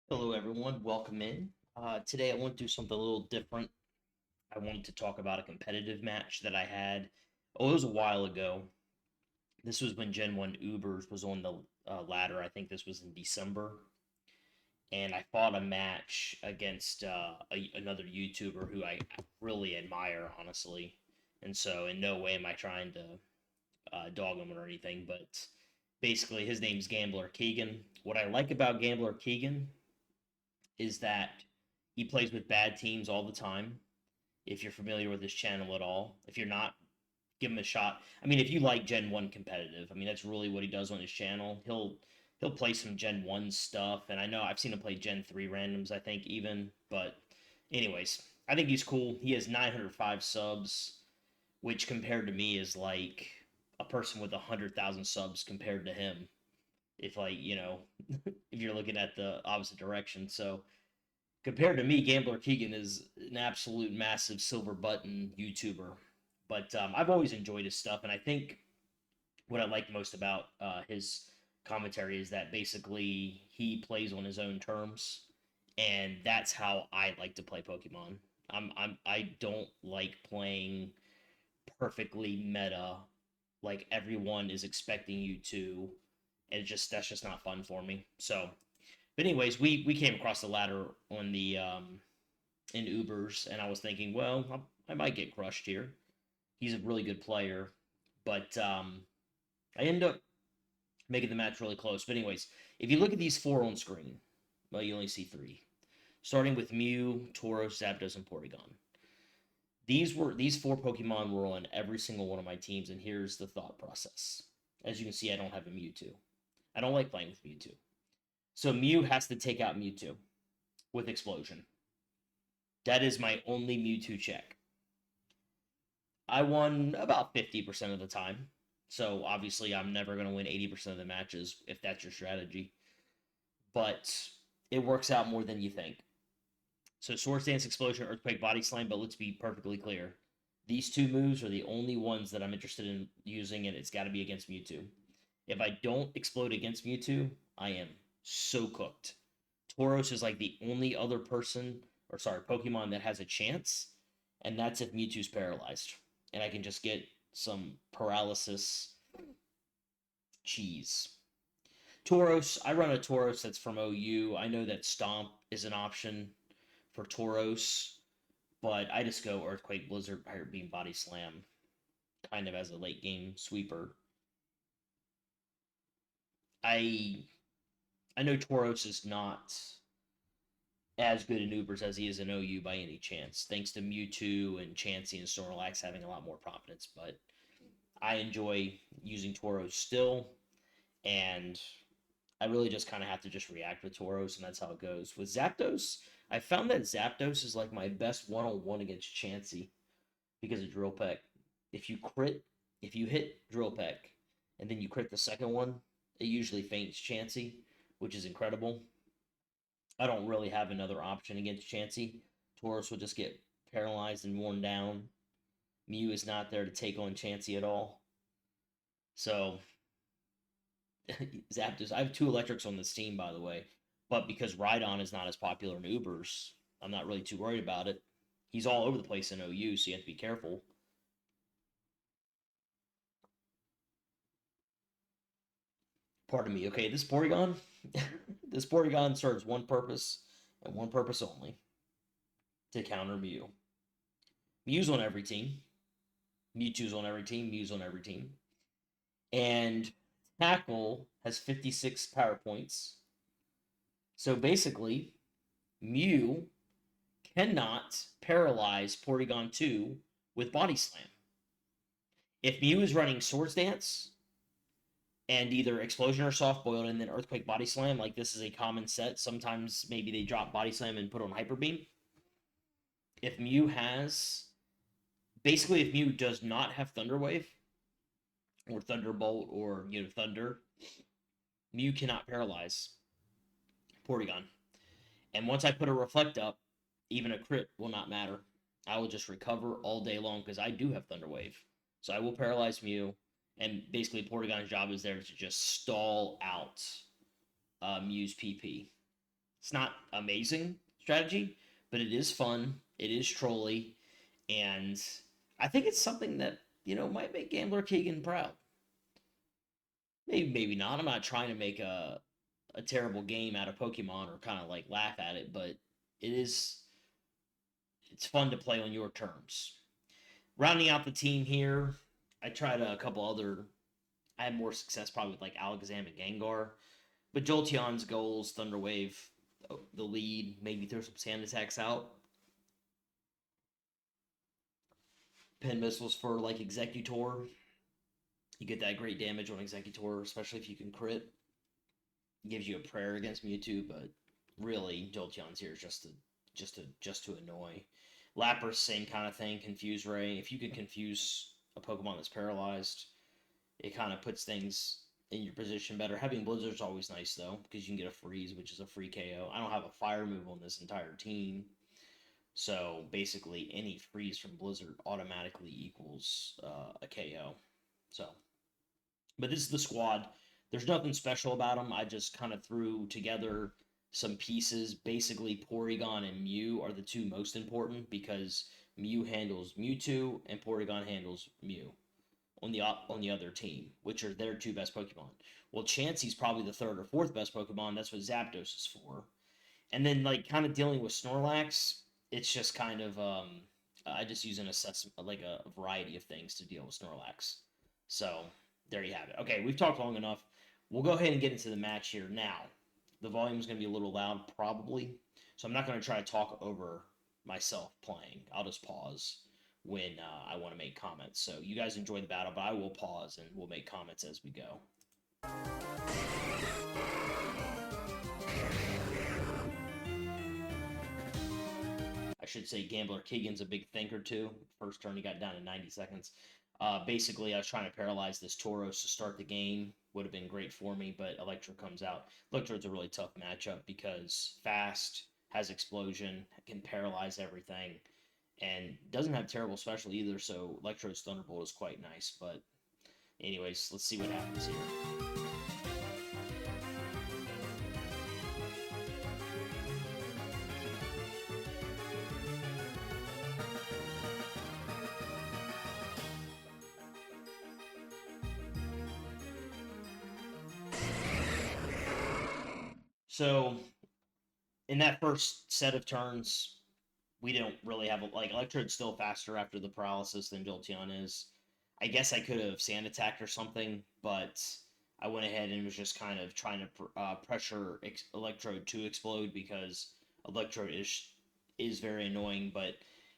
Hello, everyone. Welcome in. Today, I want to do something a little different. I wanted to talk about a competitive match that I had. Oh, it was a while ago. This was when Gen 1 Ubers was on the ladder. I think this was in December. And I fought a match against another YouTuber who I really admire, honestly. And so, in no way am I trying to dog him or anything, but basically, his name's Gambler Keegan. What I like about Gambler Keegan is that he plays with bad teams all the time. If you're familiar with his channel at all, if you're not, give him a shot. I mean, if you like Gen 1 competitive, I mean that's really what he does on his channel. He'll play some Gen 1 stuff, and I know I've seen him play Gen 3 randoms, I think even, but anyways, I think he's cool. He has 905 subs, which compared to me is like a person with 100,000 subs compared to him. If like, if you're looking at the opposite direction. So compared to me, Gambler Keegan is an absolute massive silver button YouTuber. But I've always enjoyed his stuff, and I think what I like most about his commentary is that basically he plays on his own terms, and that's how I like to play Pokemon. I don't like playing perfectly meta like everyone is expecting you to, and that's just not fun for me. So, but anyways, we came across the ladder on the in Ubers, and I was thinking, well, I might get crushed here. He's a really good player, but I end up making the match really close. But anyways, if you look at these four on screen, well, you only see three, starting with Mew, Tauros, Zapdos, and Porygon. These four Pokemon were on every single one of my teams, and here's the thought process. As you can see, I don't have a Mewtwo. I don't like playing with Mewtwo. So Mew has to take out Mewtwo with Explosion. That is my only Mewtwo check. I won about 50% of the time. So obviously, I'm never going to win 80% of the matches if that's your strategy. But it works out more than you think. So Swords Dance, Explosion, Earthquake, Body Slam, but let's be perfectly clear. These two moves are the only ones that I'm interested in using, and it's got to be against Mewtwo. If I don't explode against Mewtwo, I am so cooked. Tauros is like the only other person, or sorry, Pokemon that has a chance, and that's if Mewtwo's paralyzed. And I can just get some paralysis cheese. Tauros, I run a Tauros that's from OU. I know that Stomp is an option for Tauros, but I just go Earthquake, Blizzard, Pirate Beam, Body Slam, kind of as a late game sweeper. I I know Tauros is not as good in Ubers as he is in OU by any chance, thanks to Mewtwo and Chansey and Snorlax having a lot more prominence. But I enjoy using Tauros still, and I really just kind of have to just react with Tauros, and that's how it goes. With Zapdos, I found that Zapdos is like my best one-on-one against Chansey because of Drill Peck. If you crit, if you hit Drill Peck, and then you crit the second one, it usually faints Chansey, which is incredible. I don't really have another option against Chansey. Tauros will just get paralyzed and worn down. Mew is not there to take on Chansey at all. So Zapdos. I have two electrics on this team, by the way, but because Rhydon is not as popular in Ubers, I'm not really too worried about it. He's all over the place in OU, so you have to be careful. Pardon me. Okay, this Porygon, this Porygon serves one purpose and one purpose only: to counter Mew. Mew's on every team. Mewtwo's on every team. Mew's on every team. And Tackle has 56 power points. So basically, Mew cannot paralyze Porygon 2 with Body Slam. If Mew is running Swords Dance and either Explosion or Soft Boiled and then Earthquake Body Slam, like this is a common set, sometimes maybe they drop Body Slam and put on Hyper Beam. If Mew has. Basically, if Mew does not have Thunder Wave or Thunderbolt or Thunder, Mew cannot paralyze Porygon. And once I put a Reflect up, even a crit will not matter. I will just recover all day long because I do have Thunder Wave. So I will paralyze Mew, and basically Porygon's job is there to just stall out Mew's PP. It's not amazing strategy, but it is fun. It is trolly, and I think it's something that might make Gambler Keegan proud. Maybe, maybe not. I'm not trying to make a terrible game out of Pokemon or kind of like laugh at it, but it's fun to play on your terms. Rounding out the team here, I tried a couple other. I had more success probably with like Alakazam and Gengar, but Jolteon's goals, Thunder Wave, the lead, maybe throw some sand attacks out. Pen missiles for like Executor. You get that great damage on Executor, especially if you can crit. Gives you a prayer against Mewtwo, but really Jolteon's here is just to annoy. Lapras, same kind of thing. Confuse Ray. If you can confuse a Pokemon that's paralyzed, it kind of puts things in your position better. Having Blizzard's always nice though, because you can get a freeze, which is a free KO. I don't have a fire move on this entire team, so basically any freeze from Blizzard automatically equals a KO. So, but this is the squad. There's nothing special about them. I just kind of threw together some pieces. Basically, Porygon and Mew are the two most important because Mew handles Mewtwo and Porygon handles Mew on the other team, which are their two best Pokemon. Well, Chansey's probably the third or fourth best Pokemon. That's what Zapdos is for. And then like kind of dealing with Snorlax, it's just kind of I just use an assessment like a variety of things to deal with Snorlax. So there you have it. Okay, we've talked long enough. We'll go ahead and get into the match here now. The volume is going to be a little loud, probably, so I'm not going to try to talk over myself playing. I'll just pause when I want to make comments. So you guys enjoy the battle, but I will pause and we'll make comments as we go. I should say Gambler Keegan's a big thinker too. First turn he got down in 90 seconds. Basically, I was trying to paralyze this Tauros to start the game. Would have been great for me, but Electro comes out. Electro's a really tough matchup because fast, has explosion, can paralyze everything, and doesn't have terrible special either, so Electro's Thunderbolt is quite nice. But anyways, let's see what happens here. So in that first set of turns, we don't really have like Electrode's still faster after the paralysis than Jolteon is. I guess I could have sand attacked or something, but I went ahead and was just kind of trying to pressure Electrode to explode because Electrode is very annoying. But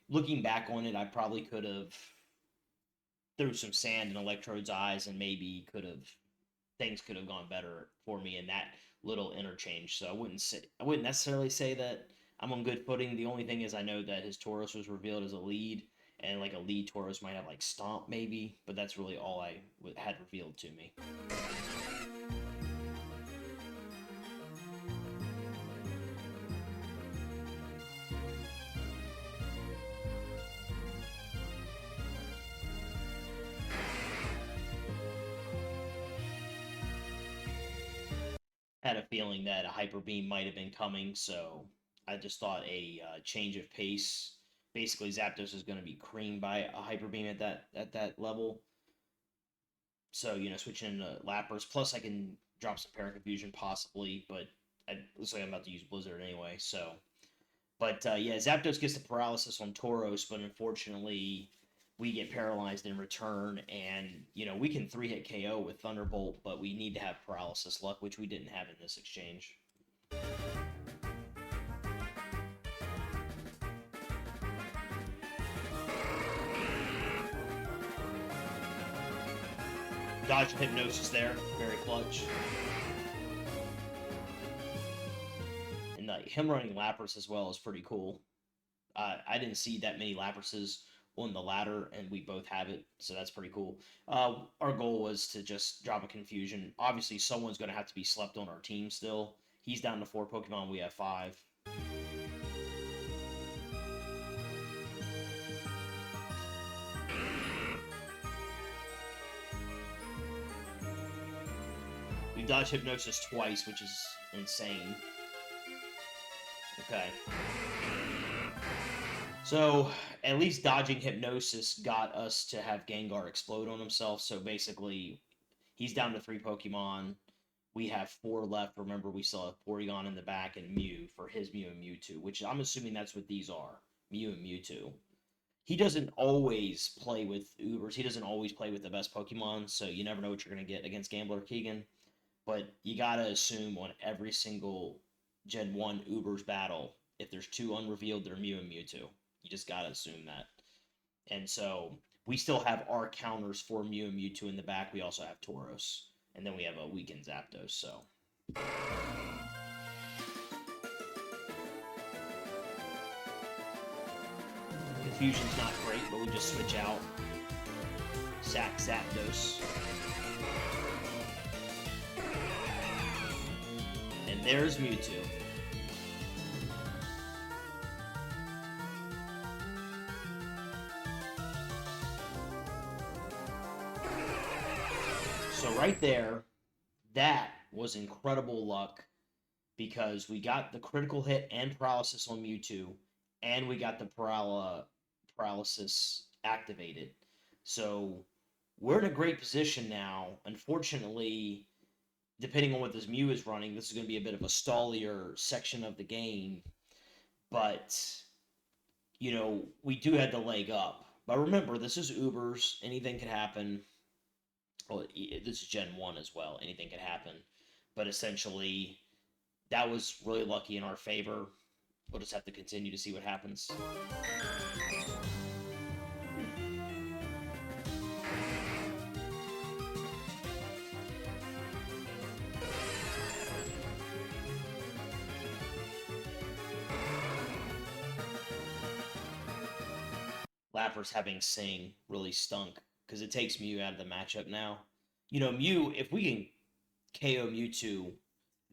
looking back on it, I probably could have threw some sand in Electrode's eyes and maybe things could have gone better for me in that little interchange. So I wouldn't necessarily say that I'm on good footing. The only thing is I know that his Tauros was revealed as a lead, and like a lead Tauros might have like Stomp maybe, but that's really all I had revealed to me. Had a feeling that a Hyper Beam might have been coming, so I just thought a change of pace. Basically, Zapdos is going to be creamed by a Hyper Beam at that level. So switching into Lapras. Plus, I can drop some Parent Confusion possibly, but looks like I'm about to use Blizzard anyway. So, but yeah, Zapdos gets the paralysis on Tauros, but unfortunately, we get paralyzed in return, and we can 3-hit KO with Thunderbolt, but we need to have paralysis luck, which we didn't have in this exchange. Dodge Hypnosis there, very clutch. And him running Lapras as well is pretty cool. I didn't see that many Laprases on the ladder, and we both have it, so that's pretty cool. Our goal was to just drop a confusion. Obviously, someone's going to have to be slept on our team still. He's down to 4 Pokemon, we have 5. We've dodged Hypnosis twice, which is insane. Okay. So, at least dodging Hypnosis got us to have Gengar explode on himself. So basically, he's down to 3 Pokemon. We have 4 left. Remember, we still have Porygon in the back and Mew for his Mew and Mewtwo, which I'm assuming that's what these are. Mew and Mewtwo. He doesn't always play with Ubers. He doesn't always play with the best Pokemon, so you never know what you're going to get against Gambler Keegan. But you got to assume on every single Gen 1 Ubers battle, if there's 2 unrevealed, they're Mew and Mewtwo. You just got to assume that. And so we still have our counters for Mew and Mewtwo in the back. We also have Tauros. And then we have a weakened Zapdos, so. Confusion's not great, but we just switch out. Sack Zapdos. And there's Mewtwo. So right there, that was incredible luck because we got the critical hit and paralysis on Mewtwo, and we got the paralysis activated. So we're in a great position now. Unfortunately, depending on what this Mew is running, this is going to be a bit of a stallier section of the game. But, you know, we do have the leg up. But remember, this is Ubers. Anything can happen. Well, this is Gen 1 as well. Anything could happen. But essentially, that was really lucky in our favor. We'll just have to continue to see what happens. Lapras having Sing really stunk because it takes Mew out of the matchup now. You know, Mew, if we can KO Mewtwo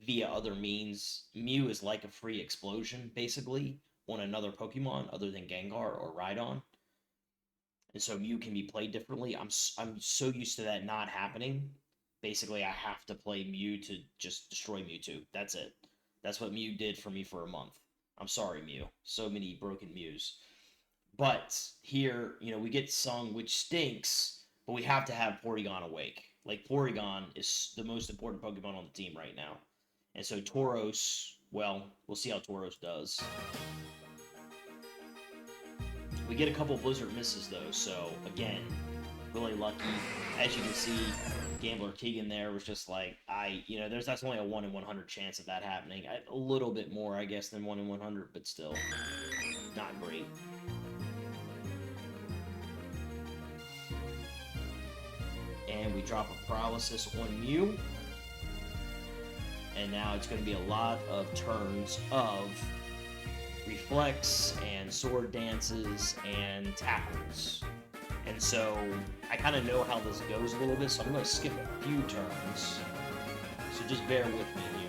via other means, Mew is like a free explosion, basically, on another Pokemon other than Gengar or Rhydon. And so Mew can be played differently. I'm so used to that not happening. Basically, I have to play Mew to just destroy Mewtwo. That's it. That's what Mew did for me for a month. I'm sorry, Mew. So many broken Mews. But here, you know, we get Sung, which stinks, but we have to have Porygon awake. Like, Porygon is the most important Pokemon on the team right now. And so Tauros, well, we'll see how Tauros does. We get a couple Blizzard misses, though, so, again, really lucky. As you can see, Gambler Keegan there was just like, that's only a 1 in 100 chance of that happening. A little bit more, I guess, than 1 in 100, but still, not great. And we drop a paralysis on Mew. And now it's going to be a lot of turns of reflex and sword dances and tackles. And so I kind of know how this goes a little bit, so I'm going to skip a few turns. So just bear with me here.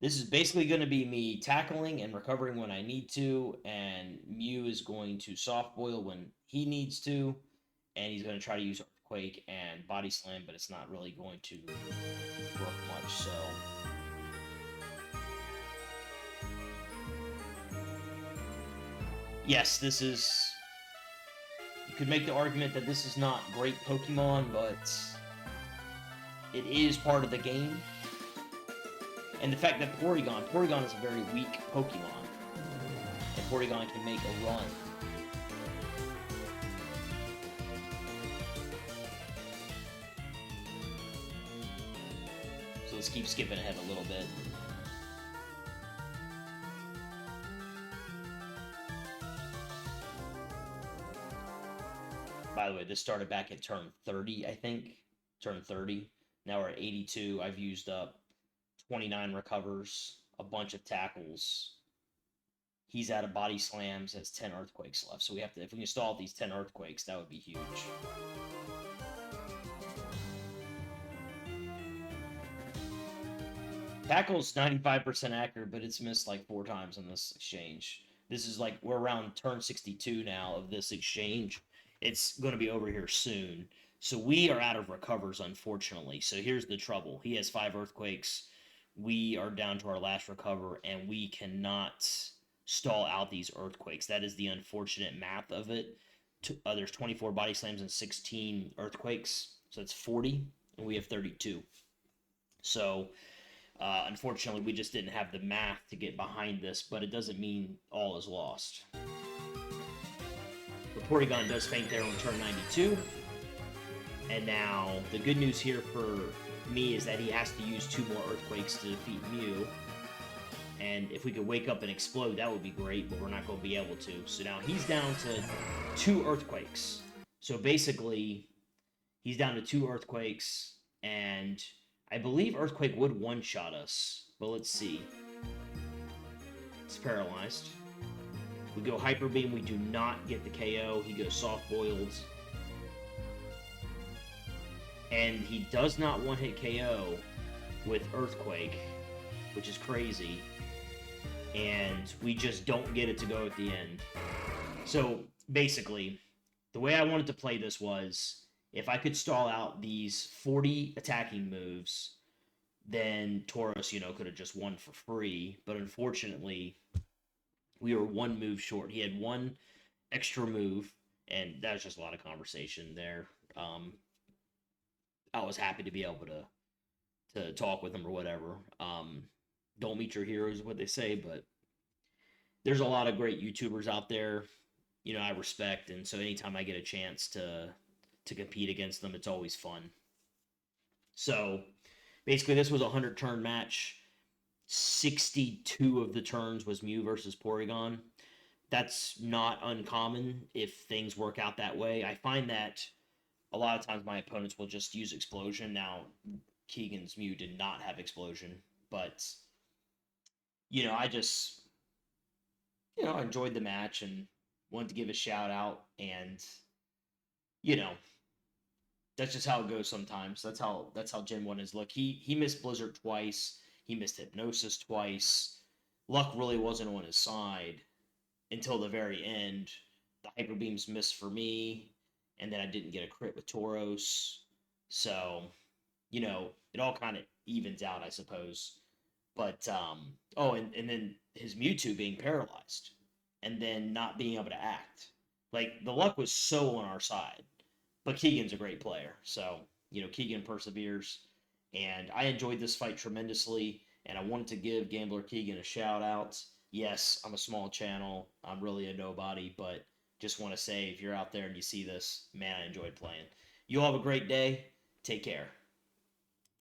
This is basically going to be me tackling and recovering when I need to, and Mew is going to soft boil when he needs to, and he's going to try to use Earthquake and Body Slam, but it's not really going to work much, so... Yes, this is... You could make the argument that this is not great Pokemon, but it is part of the game. And the fact that Porygon is a very weak Pokemon. And Porygon can make a run. So let's keep skipping ahead a little bit. By the way, this started back at turn 30, I think. Turn 30. Now we're at 82. I've used up 29 recovers, a bunch of tackles. He's out of body slams, has 10 earthquakes left. So we have to, if we install these 10 earthquakes, that would be huge. Tackle's 95% accurate, but it's missed like 4 times in this exchange. This is like, we're around turn 62 now of this exchange. It's going to be over here soon. So we are out of recovers, unfortunately. So here's the trouble. He has 5 earthquakes. We are down to our last recover, and we cannot stall out these earthquakes. That is the unfortunate math of it. There's 24 body slams and 16 earthquakes, so it's 40, and we have 32. So unfortunately, we just didn't have the math to get behind this, but it doesn't mean all is lost. The Porygon does faint there on turn 92. And now, the good news here for me is that he has to use 2 more Earthquakes to defeat Mew. And if we could wake up and explode, that would be great, but we're not going to be able to. So now he's down to 2 Earthquakes. So basically, he's down to 2 Earthquakes, and I believe Earthquake would one-shot us. But let's see. It's paralyzed. We go Hyper Beam, we do not get the KO. He goes Soft Boiled. And he does not one-hit KO with Earthquake, which is crazy. And we just don't get it to go at the end. So basically, the way I wanted to play this was, if I could stall out these 40 attacking moves, then Tauros, could have just won for free. But unfortunately, we were 1 move short. He had 1 extra move, and that was just a lot of conversation there. I was happy to be able to talk with him or whatever. Don't meet your heroes is what they say, but there's a lot of great YouTubers out there, I respect, and so anytime I get a chance to compete against them, it's always fun. So basically, this was a 100-turn match. 62 of the turns was Mew versus Porygon. That's not uncommon if things work out that way. I find that a lot of times my opponents will just use Explosion. Now, Keegan's Mew did not have Explosion, but, I just, enjoyed the match and wanted to give a shout out, and, that's just how it goes sometimes. That's how Gen 1 is. Look, he missed Blizzard twice. He missed Hypnosis twice. Luck really wasn't on his side until the very end. The Hyper Beams missed for me, and then I didn't get a crit with Tauros. So, it all kind of evens out, I suppose. But, and then his Mewtwo being paralyzed and then not being able to act. Like, the luck was so on our side. But Keegan's a great player. So, Keegan perseveres. And I enjoyed this fight tremendously. And I wanted to give Gambler Keegan a shout out. Yes, I'm a small channel. I'm really a nobody. But just want to say, if you're out there and you see this, man, I enjoyed playing. You all have a great day. Take care.